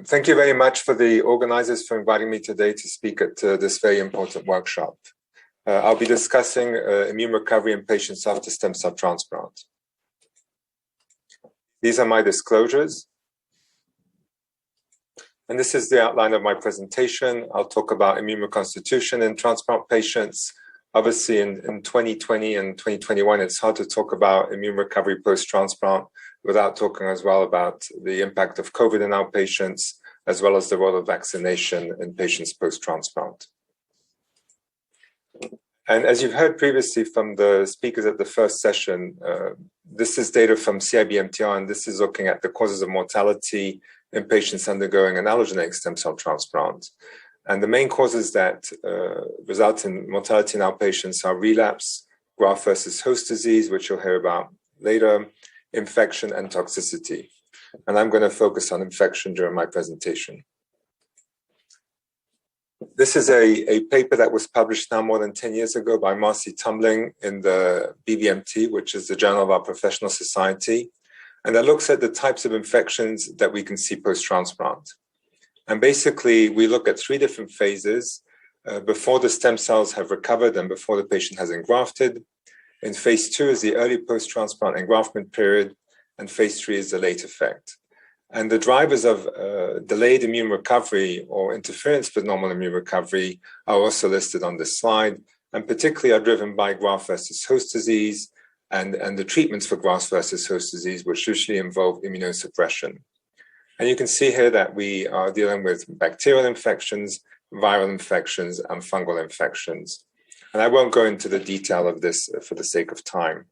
Thank you very much for the organizers for inviting me today to speak at this very important workshop. I'll be discussing immune recovery in patients after stem cell transplant. These are my disclosures. And this is the outline of my presentation. I'll talk about immune reconstitution in transplant patients. Obviously, in 2020 and 2021, it's hard to talk about immune recovery post-transplant without talking as well about the impact of COVID in our patients, as well as the role of vaccination in patients post-transplant. And as you've heard previously from the speakers at the first session, this is data from CIBMTR, and this is looking at the causes of mortality in patients undergoing an allogeneic stem cell transplant. And the main causes that result in mortality in our patients are relapse, graft versus host disease, which you'll hear about later, infection, and toxicity. And I'm going to focus on infection during my presentation. This is a paper that was published now more than 10 years ago by Marcy Tumbling in the BVMT, which is the Journal of our Professional Society. And that looks at the types of infections that we can see post-transplant. And basically, we look at three different phases before the stem cells have recovered and before the patient has engrafted. In phase 2 is the early post-transplant engraftment period, and phase 3 is the late effect. And the drivers of delayed immune recovery or interference with normal immune recovery are also listed on this slide, and particularly are driven by graft versus host disease and the treatments for graft versus host disease, which usually involve immunosuppression. And you can see here that we are dealing with bacterial infections, viral infections, and fungal infections. And I won't go into the detail of this for the sake of time.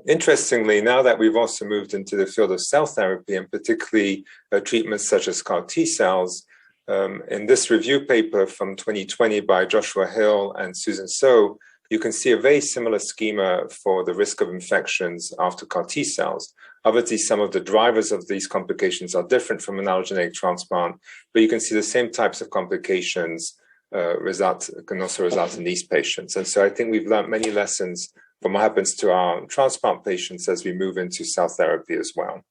Interestingly, now that we've also moved into the field of cell therapy, and particularly treatments such as CAR T cells, in this review paper from 2020 by Joshua Hill and Susan So, you can see a very similar schema for the risk of infections after CAR T cells. Obviously, some of the drivers of these complications are different from an allogeneic transplant, but you can see the same types of complications can also result in these patients. And so I think we've learned many lessons from what happens to our transplant patients as we move into cell therapy as well.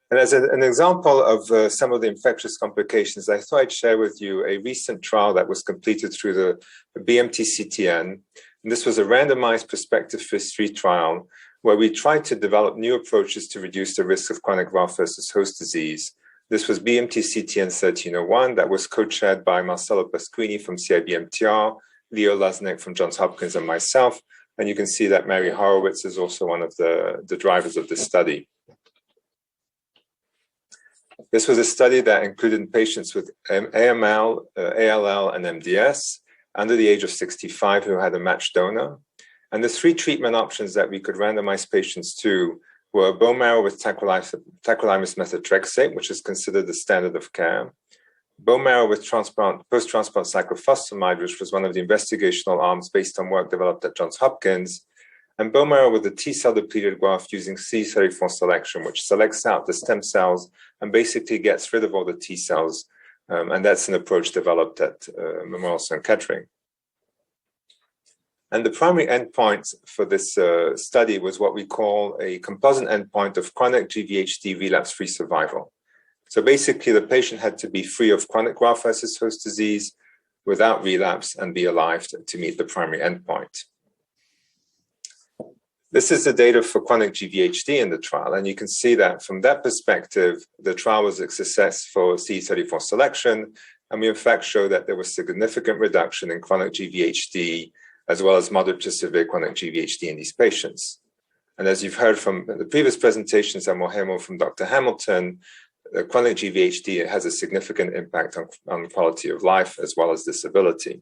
And as an example of some of the infectious complications, I thought I'd share with you a recent trial that was completed through the BMT-CTN. And this was a randomized prospective phase 3 trial where we tried to develop new approaches to reduce the risk of chronic graft versus host disease. This was BMT-CTN 1301 that was co-chaired by Marcello Pasquini from CIBMTR, Leo Lasnik from Johns Hopkins, and myself. And you can see that Mary Horowitz is also one of the drivers of this study. This was a study that included patients with AML, ALL, and MDS under the age of 65 who had a matched donor. And the three treatment options that we could randomize patients to were bone marrow with tacrolimus methotrexate, which is considered the standard of care, bone marrow with post-transplant cyclophosphamide, which was one of the investigational arms based on work developed at Johns Hopkins, and bone marrow with a T-cell depleted graft using CD34 selection, which selects out the stem cells and basically gets rid of all the T-cells. And that's an approach developed at Memorial Sloan Kettering. And the primary endpoint for this study was what we call a composite endpoint of chronic GVHD relapse-free survival. So basically, the patient had to be free of chronic graft versus host disease without relapse and be alive to meet the primary endpoint. This is the data for chronic GVHD in the trial, and you can see that from that perspective, the trial was a success for CD34 selection, and we in fact show that there was significant reduction in chronic GVHD as well as moderate to severe chronic GVHD in these patients. And as you've heard from the previous presentations and we'll hear more from Dr. Hamilton, chronic GVHD has a significant impact on quality of life as well as disability.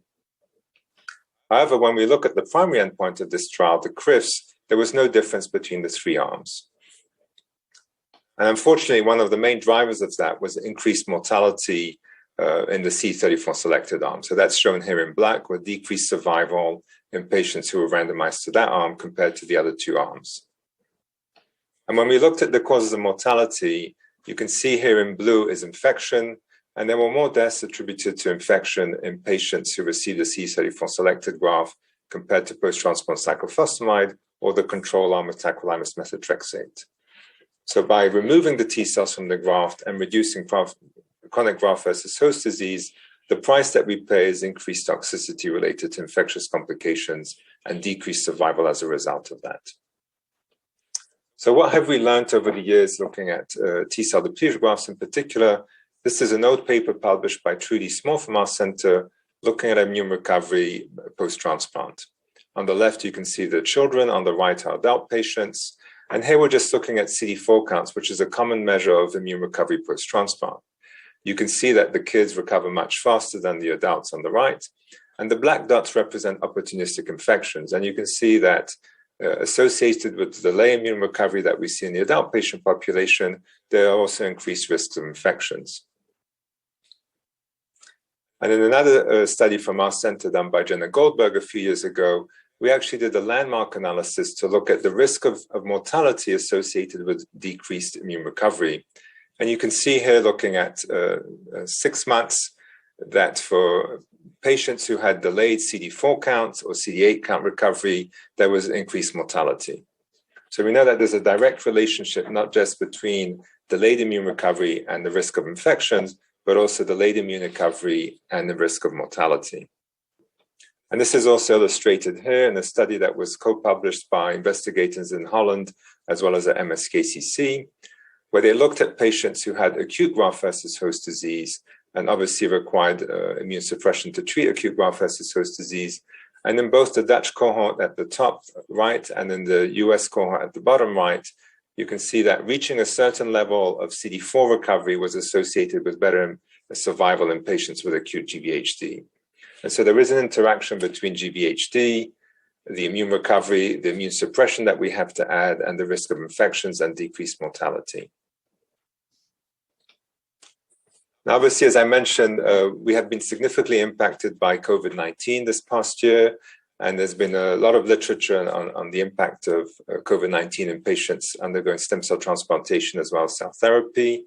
However, when we look at the primary endpoint of this trial, the CRIFS, there was no difference between the three arms. And unfortunately, one of the main drivers of that was increased mortality in the CD34 selected arm. So that's shown here in black with decreased survival in patients who were randomized to that arm compared to the other two arms. And when we looked at the causes of mortality, you can see here in blue is infection, and there were more deaths attributed to infection in patients who received a CD34 selected graft compared to post-transplant cyclophosphamide or the control arm of tacrolimus methotrexate. So by removing the T cells from the graft and reducing chronic graft versus host disease, the price that we pay is increased toxicity related to infectious complications and decreased survival as a result of that. So what have we learned over the years looking at T-cell depletion grafts in particular? This is an old paper published by Trudy Small from our center looking at immune recovery post-transplant. On the left, you can see the children. On the right are adult patients. And here we're just looking at CD4 counts, which is a common measure of immune recovery post-transplant. You can see that the kids recover much faster than the adults on the right. And the black dots represent opportunistic infections. And you can see that associated with the delay immune recovery that we see in the adult patient population, there are also increased risks of infections. And in another study from our center done by Jenna Goldberg a few years ago, we actually did a landmark analysis to look at the risk of mortality associated with decreased immune recovery. And you can see here, looking at 6 months, that for patients who had delayed CD4 count or CD8 count recovery, there was increased mortality. So we know that there's a direct relationship, not just between delayed immune recovery and the risk of infections, but also delayed immune recovery and the risk of mortality. And this is also illustrated here in a study that was co-published by investigators in Holland, as well as at MSKCC, where they looked at patients who had acute graft versus host disease and obviously required immune suppression to treat acute graft versus host disease. And in both the Dutch cohort at the top right and in the US cohort at the bottom right, you can see that reaching a certain level of CD4 recovery was associated with better survival in patients with acute GVHD. And so there is an interaction between GVHD, the immune recovery, the immune suppression that we have to add, and the risk of infections and decreased mortality. Now, obviously, as I mentioned, we have been significantly impacted by COVID-19 this past year, and there's been a lot of literature on the impact of COVID-19 in patients undergoing stem cell transplantation as well as cell therapy.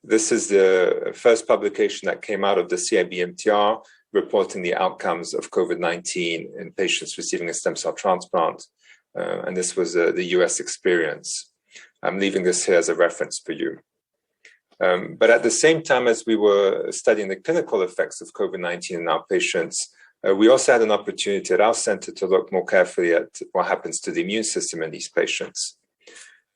This is the first publication that came out of the CIBMTR reporting the outcomes of COVID-19 in patients receiving a stem cell transplant, and this was the US experience. I'm leaving this here as a reference for you. But at the same time as we were studying the clinical effects of COVID-19 in our patients, we also had an opportunity at our center to look more carefully at what happens to the immune system in these patients.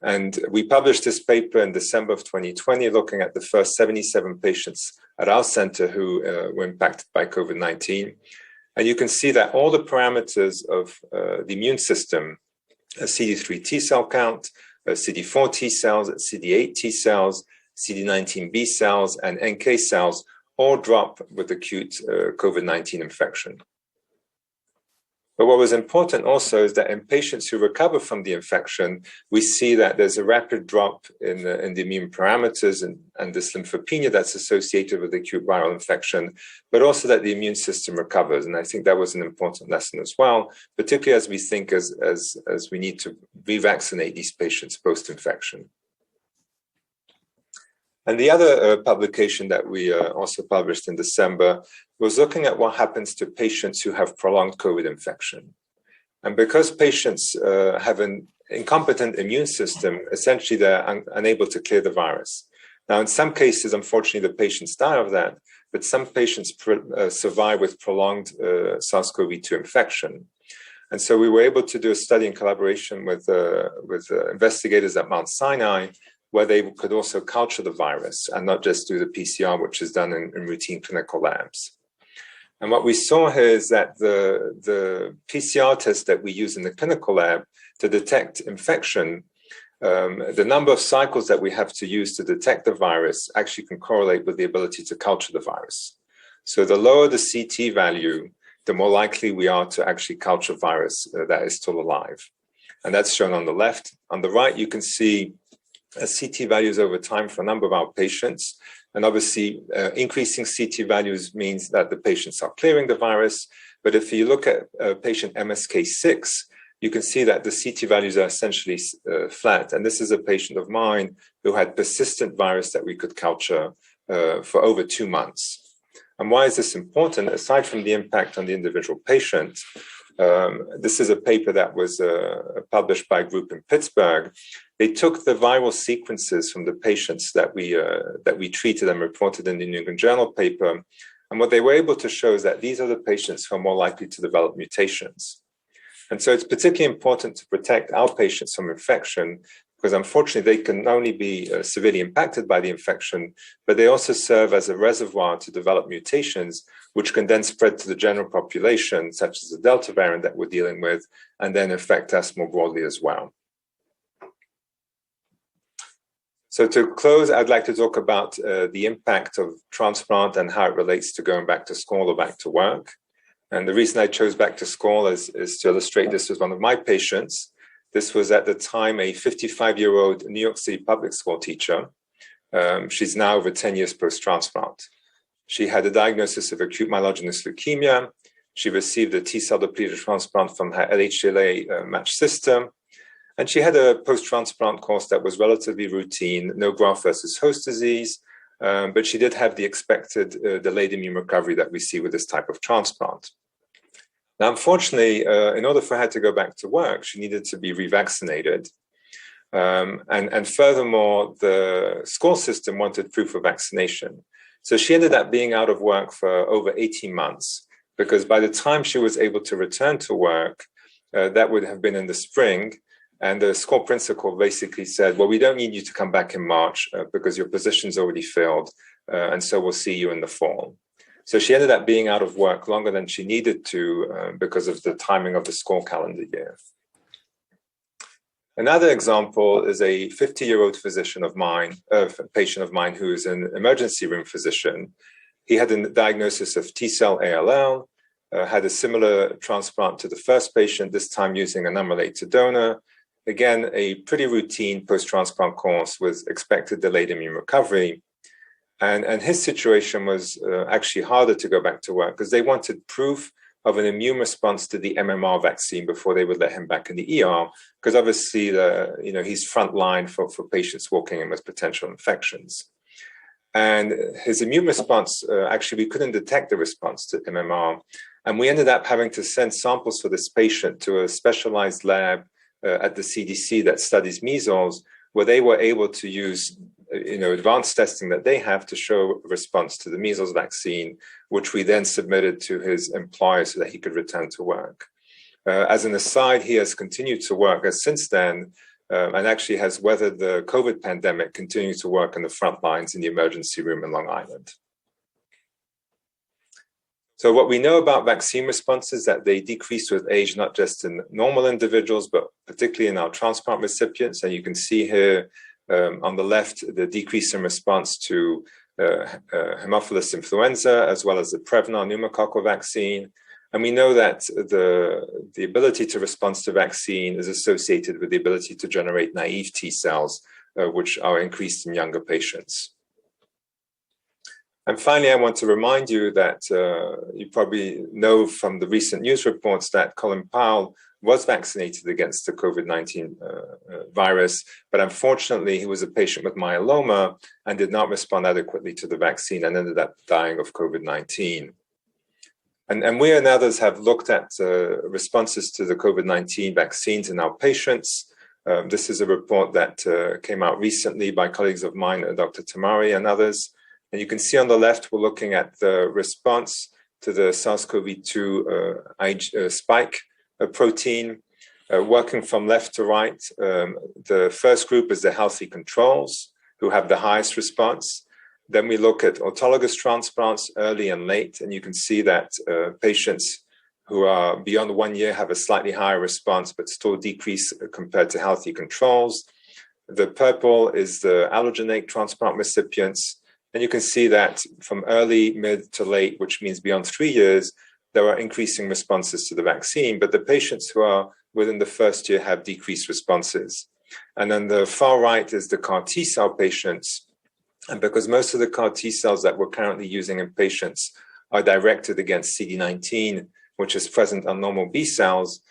And we published this paper in December of 2020, looking at the first 77 patients at our center who were impacted by COVID-19. And you can see that all the parameters of the immune system, a CD3 T cell count, CD4 T cells, CD8 T cells, CD19 B cells, and NK cells all drop with acute COVID-19 infection. But what was important also is that in patients who recover from the infection, we see that there's a rapid drop in the immune parameters and this lymphopenia that's associated with acute viral infection, but also that the immune system recovers. And I think that was an important lesson as well, particularly as we think as we need to revaccinate these patients post-infection. And the other publication that we also published in December was looking at what happens to patients who have prolonged COVID infection. And because patients have an incompetent immune system, essentially they're unable to clear the virus. Now, in some cases, unfortunately, the patients die of that, but some patients survive with prolonged SARS-CoV-2 infection. And so we were able to do a study in collaboration with investigators at Mount Sinai, where they could also culture the virus and not just do the PCR, which is done in routine clinical labs. And what we saw here is that the PCR test that we use in the clinical lab to detect infection, the number of cycles that we have to use to detect the virus actually can correlate with the ability to culture the virus. So the lower the CT value, the more likely we are to actually culture virus that is still alive. And that's shown on the left. On the right, you can see CT values over time for a number of our patients. And obviously, increasing CT values means that the patients are clearing the virus. But if you look at patient MSK6, you can see that the CT values are essentially flat. And this is a patient of mine who had persistent virus that we could culture for over 2 months. And why is this important? Aside from the impact on the individual patient, this is a paper that was published by a group in Pittsburgh. they took the viral sequences from the patients that we treated and reported in the New England Journal paper. And what they were able to show is that these are the patients who are more likely to develop mutations. And so it's particularly important to protect our patients from infection, because unfortunately they can not only be severely impacted by the infection, but they also serve as a reservoir to develop mutations, which can then spread to the general population, such as the Delta variant that we're dealing with, and then affect us more broadly as well. So to close, I'd like to talk about the impact of transplant and how it relates to going back to school or back to work. And the reason I chose back to school is to illustrate this with one of my patients. This was at the time a 55-year-old New York City public school teacher. She's now over 10 years post-transplant. She had a diagnosis of acute myelogenous leukemia. She received a T-cell depleted transplant from her LHLA matched system. And she had a post-transplant course that was relatively routine, no graft versus host disease, but she did have the expected delayed immune recovery that we see with this type of transplant. Now, unfortunately, in order for her to go back to work, she needed to be revaccinated. And furthermore, the school system wanted proof of vaccination. So she ended up being out of work for over 18 months, because by the time she was able to return to work, that would have been in the spring. And the school principal basically said, well, we don't need you to come back in March because your position's already filled. And so we'll see you in the fall. So she ended up being out of work longer than she needed to because of the timing of the school calendar year. Another example is a 50-year-old physician of mine, a patient of mine who is an emergency room physician. He had a diagnosis of T-cell ALL, had a similar transplant to the first patient, this time using an unrelated donor. Again, a pretty routine post-transplant course with expected delayed immune recovery. And his situation was actually harder to go back to work because they wanted proof of an immune response to the MMR vaccine before they would let him back in the ER, because obviously he's front line for patients walking in with potential infections. And his immune response, actually, we couldn't detect the response to MMR. And we ended up having to send samples for this patient to a specialized lab at the CDC that studies measles, where they were able to use advanced testing that they have to show a response to the measles vaccine, which we then submitted to his employer so that he could return to work. As an aside, he has continued to work since then, and actually has weathered the COVID pandemic, continuing to work in the front lines in the emergency room in Long Island. So what we know about vaccine responses is that they decrease with age, not just in normal individuals, but particularly in our transplant recipients. And you can see here on the left, the decrease in response to Haemophilus influenza, as well as the Prevnar pneumococcal vaccine. And we know that the ability to respond to vaccine is associated with the ability to generate naive T cells, which are increased in younger patients. And finally, I want to remind you that you probably know from the recent news reports that Colin Powell was vaccinated against the COVID-19 virus, but unfortunately, he was a patient with myeloma and did not respond adequately to the vaccine and ended up dying of COVID-19. And we and others have looked at responses to the COVID-19 vaccines in our patients. This is a report that came out recently by colleagues of mine, Dr. Tamari and others. And you can see on the left, we're looking at the response to the SARS-CoV-2 spike protein. Working from left to right, the first group is the healthy controls who have the highest response. Then we look at autologous transplants, early and late, and you can see that patients who are beyond 1 year have a slightly higher response, but still decrease compared to healthy controls. The purple is the allogeneic transplant recipients. And you can see that from early, mid to late, which means beyond 3 years, there are increasing responses to the vaccine, but the patients who are within the first year have decreased responses. And then the far right is the CAR T cell patients. And because most of the CAR T cells that we're currently using in patients are directed against CD19, which is present on normal B cells,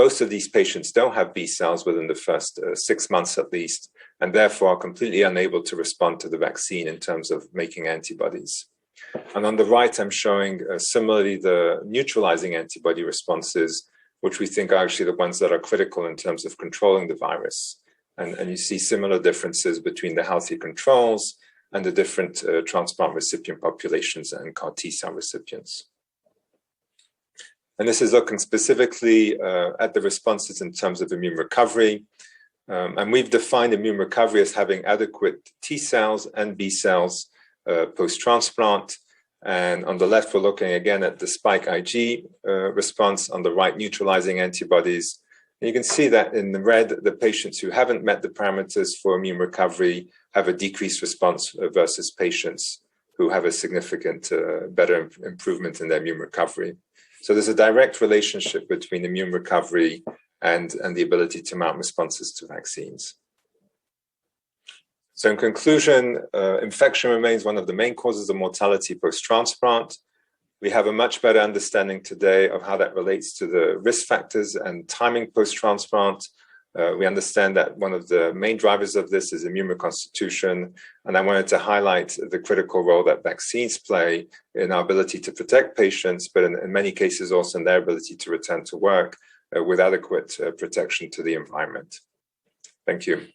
most of these patients don't have B cells within the first 6 months at least, and therefore are completely unable to respond to the vaccine in terms of making antibodies. And on the right, I'm showing similarly the neutralizing antibody responses, which we think are actually the ones that are critical in terms of controlling the virus. And you see similar differences between the healthy controls and the different transplant recipient populations and CAR T-cell recipients. And this is looking specifically at the responses in terms of immune recovery. And we've defined immune recovery as having adequate T cells and B cells post-transplant. And on the left, we're looking again at the spike IG response, on the right, neutralizing antibodies. And you can see that in the red, the patients who haven't met the parameters for immune recovery have a decreased response versus patients who have a significant better improvement in their immune recovery. So there's a direct relationship between immune recovery and the ability to mount responses to vaccines. So in conclusion, infection remains one of the main causes of mortality post-transplant. We have a much better understanding today of how that relates to the risk factors and timing post-transplant. We understand that one of the main drivers of this is immune reconstitution, and I wanted to highlight the critical role that vaccines play in our ability to protect patients, but in many cases also in their ability to return to work with adequate protection to the environment. Thank you.